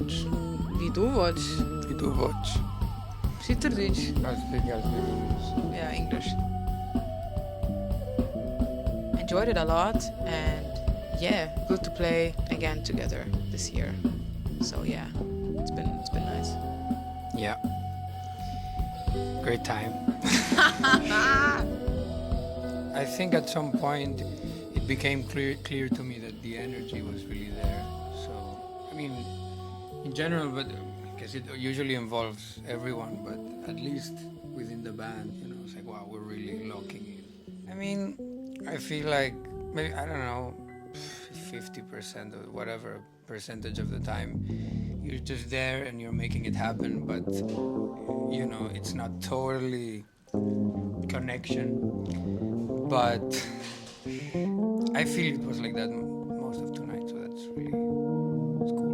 voci. Wie du voci. Schweizerdeutsch. I speak English. Yeah, English. Enjoyed it a lot, and yeah, good to play again together this year. So yeah, it's been nice. Yeah. Great time. I think at some point it became clear to me that the energy was really there. So, I mean, in general, but I guess it usually involves everyone, but at least within the band, it's like, wow, we're really locking in. I mean, I feel like maybe, I don't know, 50% or whatever percentage of the time, you're just there and you're making it happen, but, it's not totally connection. But I feel it was like that most of tonight, so that's really it's cool.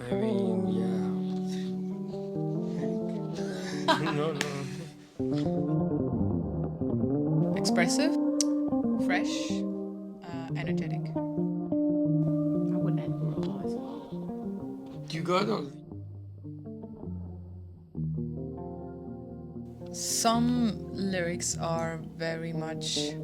I mean, yeah. No. Expressive, fresh, energetic. I would add raw as well. You got all. Some lyrics are very much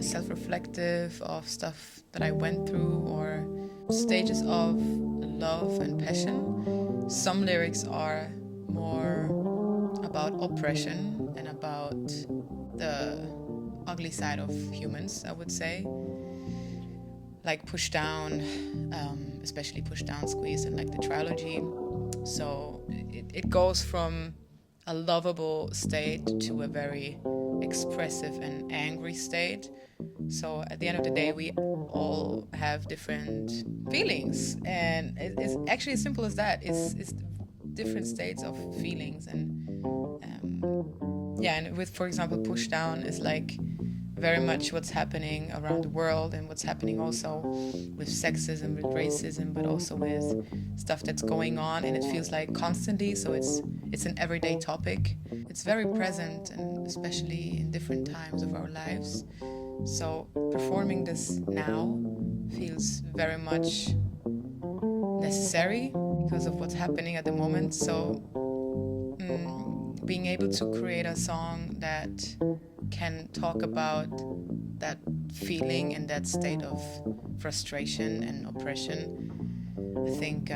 self-reflective of stuff that I went through or stages of love and passion. Some lyrics are more about oppression and about the ugly side of humans, I would say. Like Push Down, especially Push Down, Squeeze, and like the trilogy. So it goes from a lovable state to a very expressive and angry state. So at the end of the day, we all have different feelings, and it's actually as simple as that. It's different states of feelings, and and with, for example, Push Down is like very much what's happening around the world and what's happening also with sexism, with racism, but also with stuff that's going on, and it feels like constantly, so it's an everyday topic. It's very present, and especially in different times of our lives. So performing this now feels very much necessary because of what's happening at the moment. So being able to create a song that can talk about that feeling and that state of frustration and oppression, I think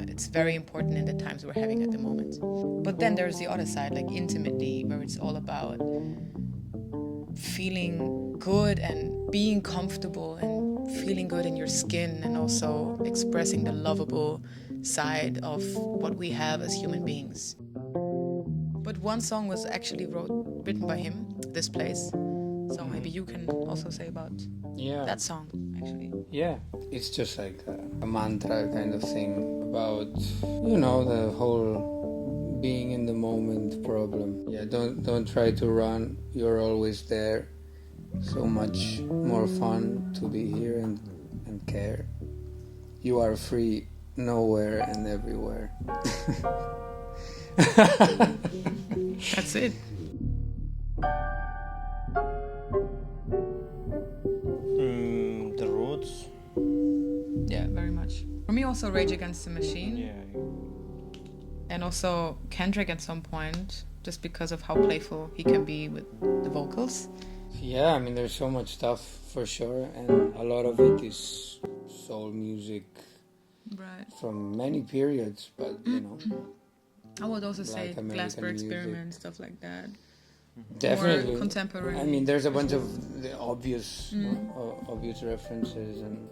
it's very important in the times we're having at the moment. But then there's the other side, like intimately, where it's all about feeling good and being comfortable and feeling good in your skin, and also expressing the lovable side of what we have as human beings. But one song was actually written by him, This Place. So maybe you can also say about that song, actually. Yeah, it's just like a mantra kind of thing about, the whole being in the moment problem. Yeah, don't try to run. You're always there. So much more fun to be here and care. You are free nowhere and everywhere. That's it. The Roots. Yeah, very much. For me also Rage Against the Machine. Yeah. And also Kendrick at some point, just because of how playful he can be with the vocals. Yeah, I mean, there's so much stuff for sure, and a lot of it is soul music from many periods, but I would also say Black American Glasper Experiment, music. stuff like that. Definitely. More contemporary. I mean, there's a bunch of the obvious references and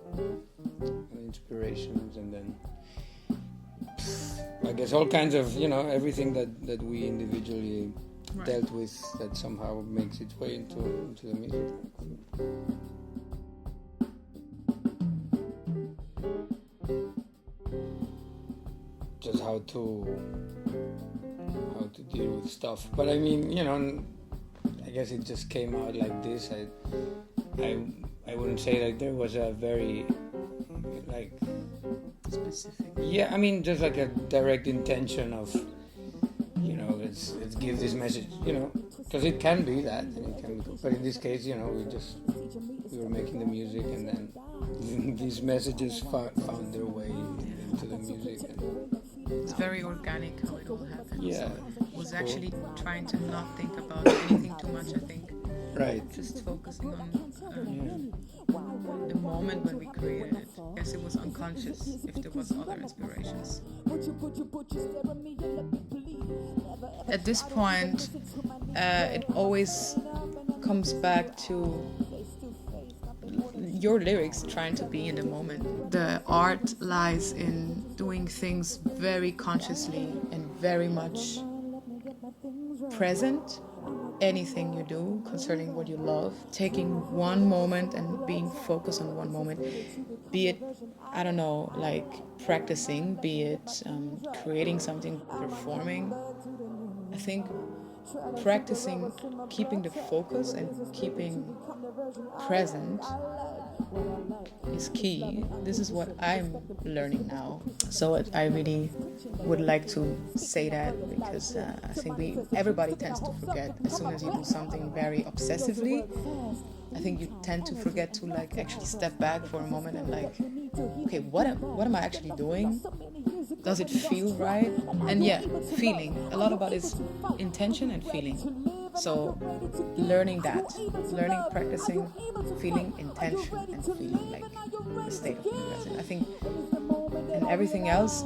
inspirations, and then I guess all kinds of, everything that we individually dealt with that somehow makes its way into the music. Just how to deal with stuff. But I mean, I guess it just came out like this. I wouldn't say like there was a very like specific. Yeah, I mean, just like a direct intention of, let's give this message, Because it can be that, and it can be, but in this case, you know, we were making the music, and then these messages found their way into the music. It's very organic how it all happened. Yeah. So it was actually trying to not think about anything too much, I think. Right. Just focusing on the moment when we created it. I guess it was unconscious if there was other inspirations. At this point, it always comes back to your lyrics trying to be in the moment. The art lies in doing things very consciously and very much present. Anything you do concerning what you love, taking one moment and being focused on one moment, be it, I don't know, like practicing, be it creating something, performing. I think practicing, keeping the focus and keeping present is key. This is what I'm learning now. So I really would like to say that, because I think everybody tends to forget as soon as you do something very obsessively. I think you tend to forget to like actually step back for a moment and like, okay, what am I actually doing? Does it feel right? And yeah, feeling. A lot about is intention and feeling. So learning that, practicing, feeling intention and feeling like the state of being present. I think, and everything else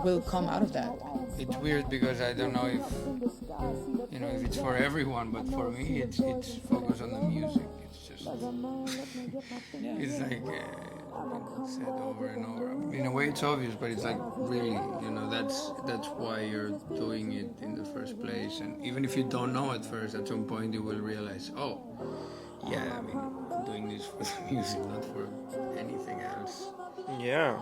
will come out of that. It's weird because I don't know if it's for everyone, but for me it's focused on the music. It's just it's like said over and over. In a way it's obvious, but it's like really, that's why you're doing it in the first place. And even if you don't know at first, at some point you will realize, oh yeah, I mean, I'm doing this for the music, not for anything else. Yeah.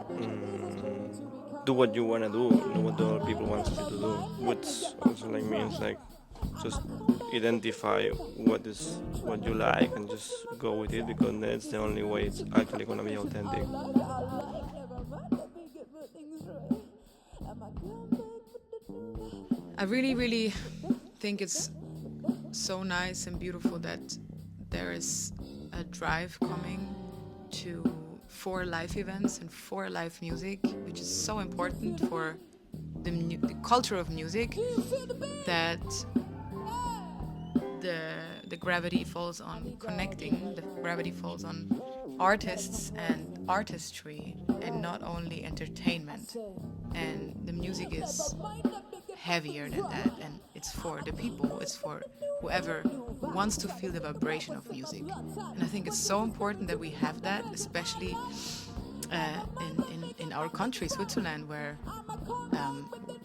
Do what you want to do, not what the other people want you to do, which also like means like just identify what you like and just go with it, because that's the only way it's actually gonna be authentic. I really, really think it's so nice and beautiful that there is a drive coming for live events and for live music, which is so important for the culture of music, that the gravity falls on connecting, the gravity falls on artists and artistry and not only entertainment. And the music is heavier than that, and it's for the people, it's for whoever wants to feel the vibration of music. And I think it's so important that we have that, especially in our country, Switzerland, where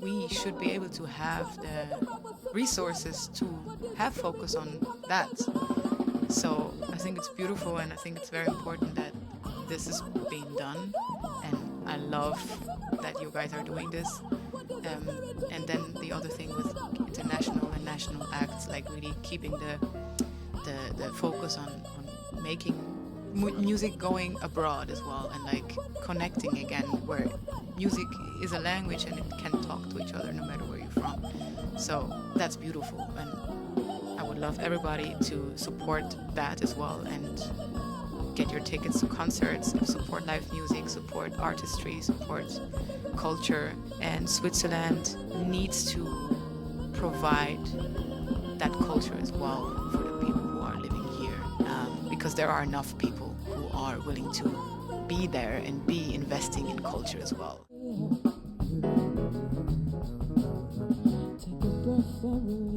we should be able to have the resources to have focus on that. So I think it's beautiful, and I think it's very important that this is being done, and I love that you guys are doing this. And then the other thing with international and national acts, like really keeping the focus on making music going abroad as well, and like connecting again, where music is a language and it can talk to each other no matter where you're from. So that's beautiful, and I would love everybody to support that as well, and get your tickets to concerts, support live music, support artistry, support culture. And Switzerland needs to provide that culture as well for the people who are living here, because there are enough people who are willing to be there and be investing in culture as well. Take a breath and